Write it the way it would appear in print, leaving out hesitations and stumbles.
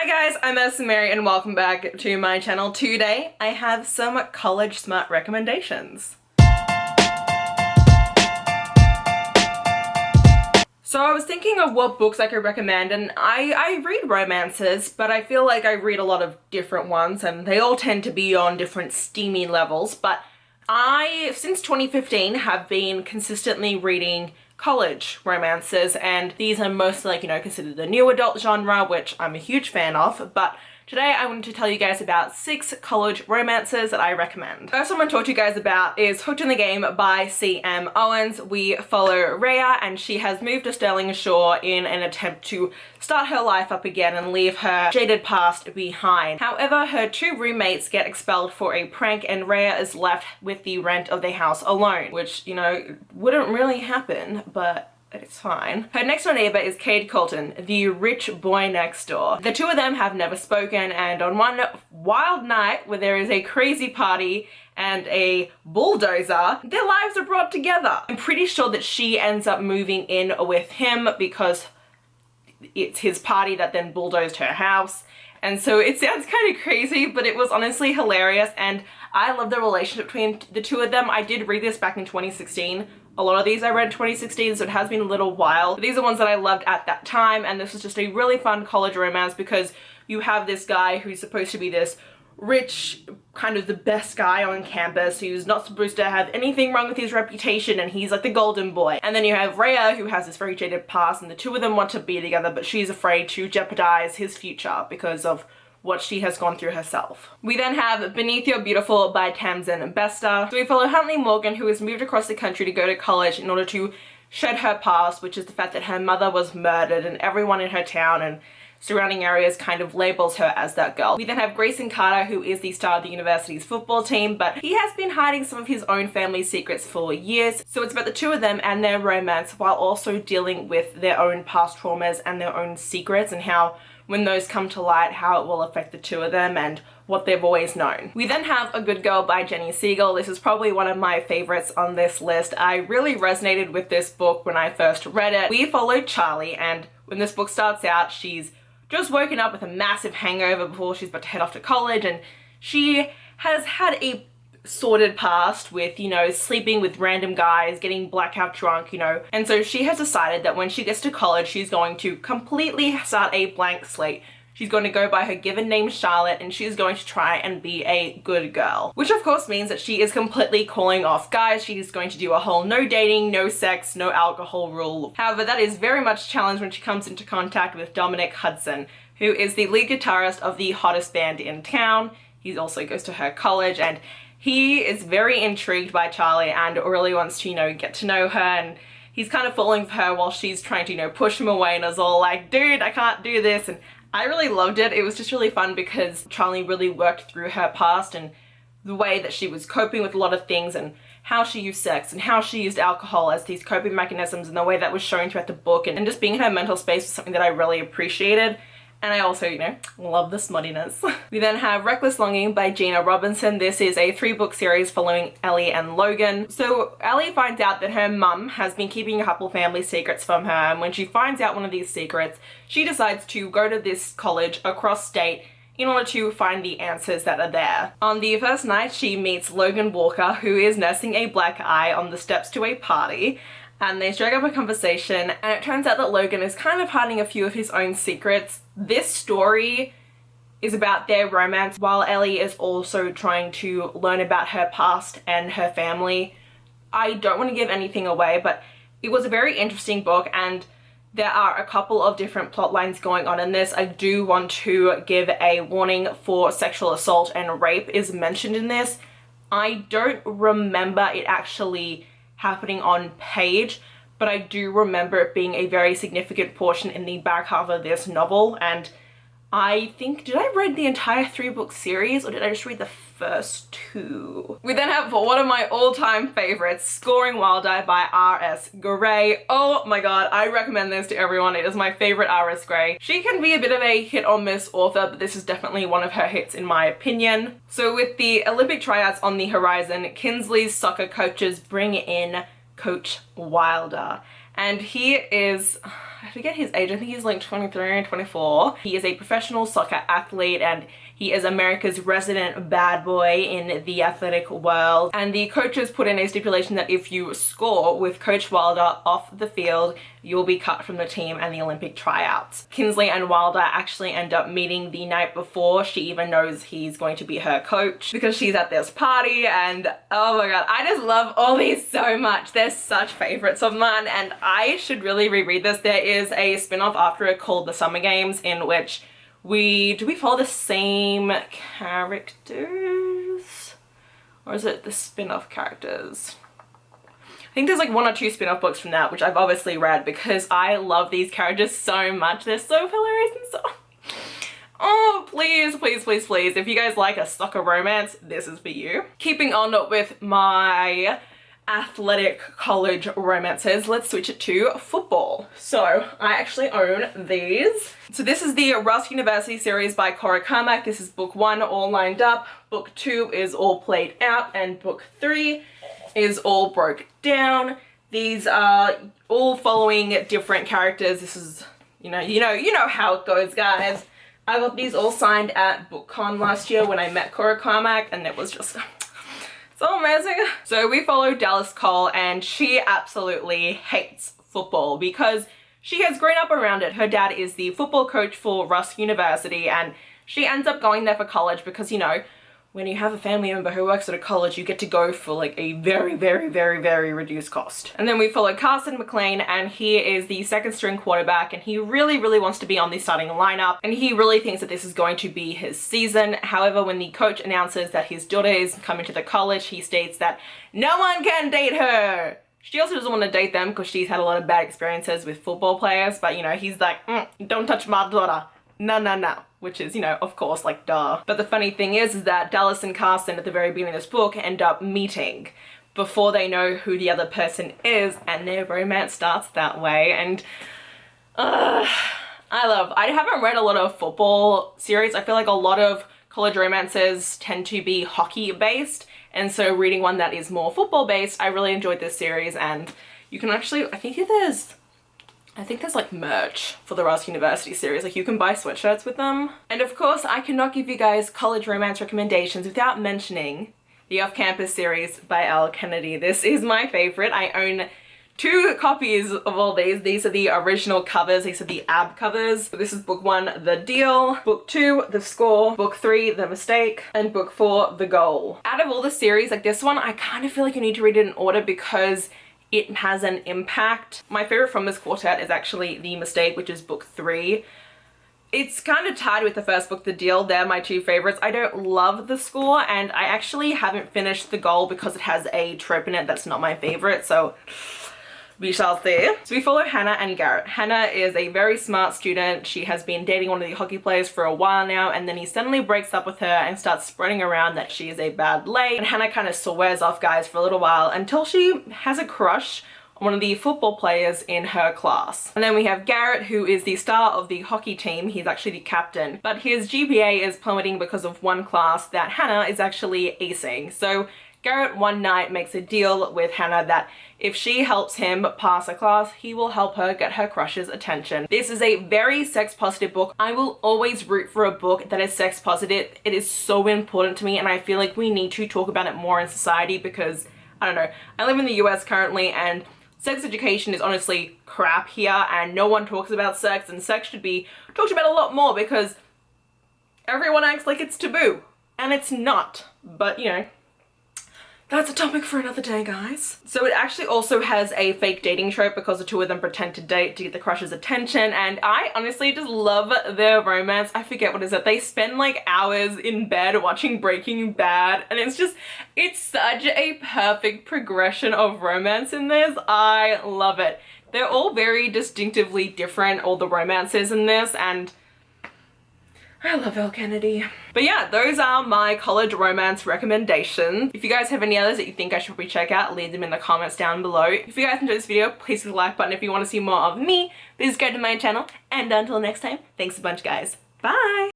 Hi guys, I'm Madison Mary and welcome back to my channel. Today I have some college smart recommendations. So I was thinking of what books I could recommend, and I read romances, but I feel like I read a lot of different ones and they all tend to be on different steamy levels, but I, since 2015, have been consistently reading college romances, and these are mostly, considered the new adult genre, which I'm a huge fan of, but today I wanted to tell you guys about 6 college romances that I recommend. First one I'm going to talk to you guys about is Hooked in the Game by C.M. Owens. We follow Rhea, and she has moved to Sterling Shore in an attempt to start her life up again and leave her jaded past behind. However, her 2 roommates get expelled for a prank and Rhea is left with the rent of the house alone, which, wouldn't really happen, but it's fine. Her next door neighbor is Cade Colton, the rich boy next door. The 2 of them have never spoken, and on one wild night where there is a crazy party and a bulldozer, their lives are brought together. I'm pretty sure that she ends up moving in with him because it's his party that then bulldozed her house. And so it sounds kind of crazy, but it was honestly hilarious, and I love the relationship between the 2 of them. I did read this back in 2016. A lot of these I read in 2016, so it has been a little while. But these are ones that I loved at that time, and this is just a really fun college romance because you have this guy who's supposed to be this rich, kind of the best guy on campus who's not supposed to have anything wrong with his reputation, and he's like the golden boy. And then you have Rhea, who has this very jaded past, and the 2 of them want to be together, but she's afraid to jeopardize his future because of what she has gone through herself. We then have Beneath Your Beautiful by Tamsin Bester. So we follow Huntley Morgan, who has moved across the country to go to college in order to shed her past, which is the fact that her mother was murdered, and everyone in her town and surrounding areas kind of labels her as that girl. We then have Grayson Carter, who is the star of the university's football team, but he has been hiding some of his own family secrets for years. So it's about the 2 of them and their romance while also dealing with their own past traumas and their own secrets, and how when those come to light, how it will affect the 2 of them and what they've always known. We then have A Good Girl by Jenny Siegel. This is probably one of my favorites on this list. I really resonated with this book when I first read it. We follow Charlie, and when this book starts out, she's just woken up with a massive hangover before she's about to head off to college, and she has had a sordid past with, sleeping with random guys, getting blackout drunk, and so she has decided that when she gets to college, she's going to completely start a blank slate. She's going to go by her given name Charlotte, and she's going to try and be a good girl. Which of course means that she is completely calling off guys. She's going to do a whole no dating, no sex, no alcohol rule. However, that is very much challenged when she comes into contact with Dominic Hudson, who is the lead guitarist of the hottest band in town. He also goes to her college, and he is very intrigued by Charlie and really wants to, get to know her, and he's kind of falling for her while she's trying to, push him away, and is all like, dude, I can't do this. And I really loved it. It was just really fun because Charlie really worked through her past and the way that she was coping with a lot of things, and how she used sex and how she used alcohol as these coping mechanisms, and the way that was shown throughout the book, and just being in her mental space was something that I really appreciated. And I also, love the smuttiness. We then have Reckless Longing by Gina Robinson. This is a 3-book series following Ellie and Logan. So Ellie finds out that her mum has been keeping a couple family secrets from her, and when she finds out one of these secrets, she decides to go to this college across state in order to find the answers that are there. On the first night, she meets Logan Walker, who is nursing a black eye on the steps to a party, and they strike up a conversation, and it turns out that Logan is kind of hiding a few of his own secrets. This story is about their romance while Ellie is also trying to learn about her past and her family. I don't want to give anything away, but it was a very interesting book, and there are a couple of different plot lines going on in this. I do want to give a warning for sexual assault and rape is mentioned in this. I don't remember it actually happening on page, but I do remember it being a very significant portion in the back half of this novel, and I think, did I read the entire 3-book series, or did I just read the first 2? We then have one of my all-time favorites, Scoring Wild Eye by R.S. Gray. Oh my god, I recommend this to everyone. It is my favorite R.S. Gray. She can be a bit of a hit or miss author, but this is definitely one of her hits in my opinion. So with the Olympic tryouts on the horizon, Kinsley's soccer coaches bring in Coach Wilder, and he is I forget his age, I think he's like 23 and 24. He is a professional soccer athlete and he is America's resident bad boy in the athletic world. And the coaches put in a stipulation that if you score with Coach Wilder off the field, you'll be cut from the team and the Olympic tryouts. Kinsley and Wilder actually end up meeting the night before she even knows he's going to be her coach because she's at this party, and oh my god, I just love all these so much. They're such favorites of mine and I should really reread this. There is a spin-off after it called The Summer Games in which we follow the same characters? Or is it the spin-off characters? I think there's like 1 or 2 spin-off books from that, which I've obviously read because I love these characters so much. They're so hilarious and so... Oh, please, please, please, please. If you guys like a soccer romance, this is for you. Keeping on with my athletic college romances, let's switch it to football. So I actually own these. So this is the Rusk University series by Cora Carmack. This is book 1 all lined up, book 2 is all played out, and book 3 is all broke down. These are all following different characters. This is, you know how it goes, guys. I got these all signed at BookCon last year when I met Cora Carmack, and it was just so amazing. So we follow Dallas Cole, and she absolutely hates football because she has grown up around it. Her dad is the football coach for Rusk University, and she ends up going there for college because, you know, when you have a family member who works at a college, you get to go for like a very, very, very, very reduced cost. And then we follow Carson McLean, and he is the second string quarterback, and he really, really wants to be on the starting lineup, and he really thinks that this is going to be his season. However, when the coach announces that his daughter is coming to the college, he states that no one can date her. She also doesn't want to date them because she's had a lot of bad experiences with football players, but you know, he's like, don't touch my daughter. No, no, no. Which is, you know, of course, like, duh. But the funny thing is that Dallas and Carson at the very beginning of this book end up meeting before they know who the other person is, and their romance starts that way. And I haven't read a lot of football series. I feel like a lot of college romances tend to be hockey based, and so reading one that is more football based, I really enjoyed this series. And you can actually, I think there's like merch for the Rusk University series, like you can buy sweatshirts with them. And of course, I cannot give you guys college romance recommendations without mentioning the Off-Campus series by Elle Kennedy. This is my favorite. I own 2 copies of all these. These are the original covers. These are the AB covers. This is book 1, The Deal, book 2, The Score, book 3, The Mistake, and book 4, The Goal. Out of all the series, like this one, I kind of feel like you need to read it in order because it has an impact. My favorite from this quartet is actually The Mistake, which is book 3. It's kind of tied with the first book, The Deal. They're my 2 favorites. I don't love The Score, and I actually haven't finished The Goal because it has a trope in it that's not my favorite, so we shall see. So we follow Hannah and Garrett. Hannah is a very smart student. She has been dating one of the hockey players for a while now, and then he suddenly breaks up with her and starts spreading around that she is a bad lay. And Hannah kind of swears off guys for a little while until she has a crush on one of the football players in her class. And then we have Garrett, who is the star of the hockey team. He's actually the captain, but his GPA is plummeting because of one class that Hannah is actually acing. So Garrett one night makes a deal with Hannah that if she helps him pass a class, he will help her get her crush's attention. This is a very sex positive book. I will always root for a book that is sex positive. It is so important to me, and I feel like we need to talk about it more in society because, I don't know, I live in the US currently, and sex education is honestly crap here, and no one talks about sex, and sex should be talked about a lot more because everyone acts like it's taboo, and it's not. But, you know, that's a topic for another day, guys. So it actually also has a fake dating trope because the 2 of them pretend to date to get the crush's attention, and I honestly just love their romance. I forget what is it. They spend like hours in bed watching Breaking Bad, and it's such a perfect progression of romance in this. I love it. They're all very distinctively different, all the romances in this, and I love Elle Kennedy. But yeah, those are my college romance recommendations. If you guys have any others that you think I should probably check out, leave them in the comments down below. If you guys enjoyed this video, please hit the like button. If you want to see more of me, please go to my channel. And until next time, thanks a bunch, guys. Bye!